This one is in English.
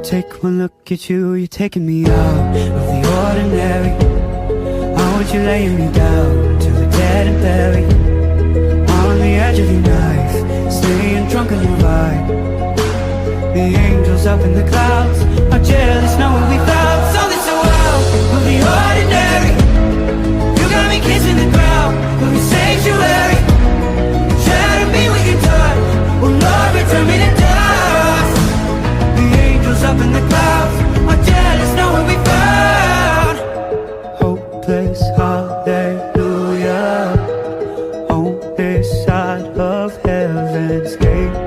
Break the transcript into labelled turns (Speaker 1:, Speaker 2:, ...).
Speaker 1: Take one look at you, you're taking me out of the ordinary. I want you laying me down to the dead and buried. On the edge of your knife, staying drunk on your vibe. The angels up in the clouds are jealous knowing we found something so out of the ordinary. You got me kissing the ground of your sanctuary. Shatter me with your touch, oh Lord, return me to dust. The angels up in the clouds are jealous knowing we found hopeless hallelujah on this side of heaven's gate.